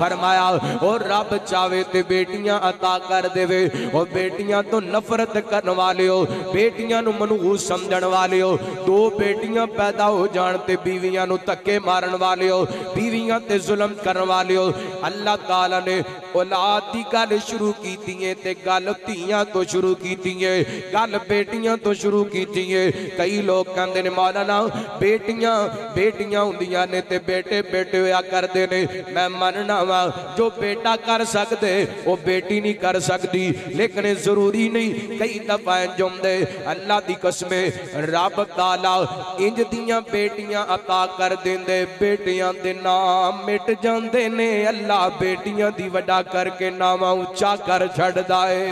फरमाया और रब चावे ते बेटियां अता कर देवे और बेटियां तो नफरत करने वाले हो, बेटियां नु मनहूस समझण वाले हो। दो बेटियां पैदा हो जान ते बीवियां नु धक्के मारन वाले हो, बीवियां ते जुल्म करने वाले हो। अल्लाह ताला ने औलाद दी गल शुरू कीती है ते गल धीयां तो शुरू कीती है, गल बेटियां तो शुरू कीती है। कई लोग कहंदे ने मौलाना बेटियां बेटियां हुंदियां ने ते बेटे बेटे होया करदे ने। मैं मनना जो बेटा कर सकते वो बेटी नहीं कर सकती, लेकिन जरूरी नहीं। कई दफा जुमदे अल्लाह दी कसमे रब ताला इंज दियां बेटियां अता कर देंदे, बेटियां दे नाम मिट जांदे ने। अल्लाह बेटियां दी वड्डा करके नाम उच्चा कर छड़दा है,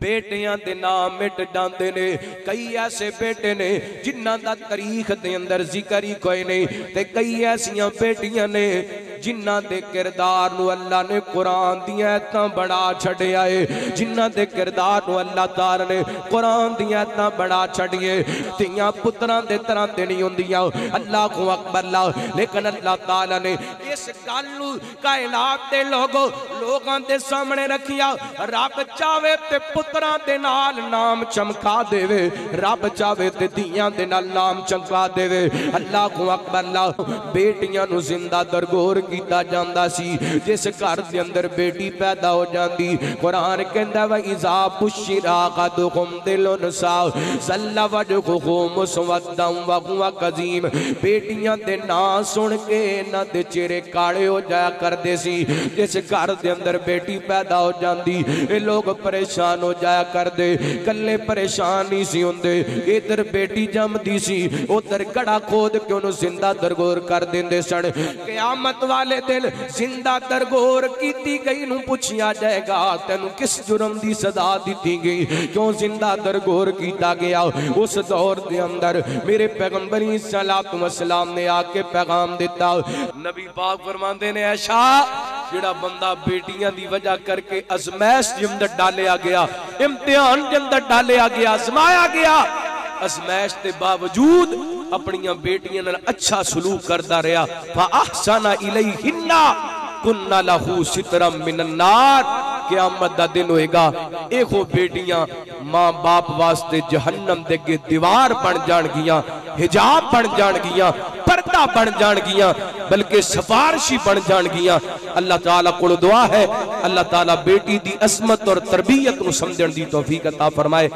बेटियां दे नाम मिट जाते ने। कई ऐसे बेटे ने जिन्हां दा तारीख दे अंदर जिक्र ही कोई नहीं, ते कई ऐसियां बेटियां ने जिन्हां दे किरदार नू अल्लाह ने कुरान दियां आयतां बड़ा छड़िया है, जिन्हां दे किरदार नू अल्लाह ताला ने कुरान दियां आयतां बड़ा छड़िए। धीयां पुत्रां दे तरह ते नहीं हुंदियां, अल्लाह को अकबर ला। लेकिन अल्लाह ताला ने इस गल नू कायनात दे लोगां दे सामने रखिया। रब चावे ते पुत्रां दे नाल नाम चमका देवे, रब चावे ते धीयां दे नाल नाम चमका देवे। अल्लाह को अकबर ला। बेटियां नू जिंदा दरगोर कीता जांदा सी, जिस घर दे अंदर बेटी पैदा हो जांदी कुरान कहंदा वा इज़ा बुश्शिरा अहदुकुम बिल-उन्सा ज़ल्ला वजहुहु मुस्वद्दन व हुवा कज़ीम। बेटियां दे नाम सुन के इन्हां दे चेहरे काले हो जाया करदे सी। जिस घर दे अंदर बेटी पैदा हो जांदी ये लोग परेशान हो जाया करदे, कल्ले परेशान नहीं सी हुंदे। इधर बेटी जमदी सी, उधर गड़ा खोद के उन्हें जिंदा दरगोर कर देंदे सन। क़यामत वाले दिन जिंदा दरगोर कीती गई नूं पुछया जाएगा तेनू किस जुर्म दी सजा दी गई, क्यों जिंदा दरगोर कीता गया। उस दौर के अंदर मेरे पैगंबर सल्लल्लाहु अलैहि वसल्लम ने आके पैगाम दिता। नबी पाक फरमाते ने ऐशा जिहड़ा बंदा बेटियां दी वजह करके अजमैश दे अंदर डालिया गया, इम्तिहान के अंदर डालिया गया, आजमाया गया, अजमैश के बावजूद अपनिया बेटियां नाल अच्छा सलूक करता रहा। फअहसना इलैहिन्ना कुन्ना लहू सितरम मिनन नार। क़यामत दा दिन होएगा, एहो बेटियां मां बाप वास्ते जहन्नम दे अगे दीवार बन जाणगियां, हिजाब बन जाणगियां, पर्दा बन जाणगियां, बल्कि सिफारिशी बन जाणगियां। अल्लाह ताला कोल दुआ है, अल्लाह ताला बेटी दी असमत और तरबियत को समझण दी तौफीक अता फरमाए।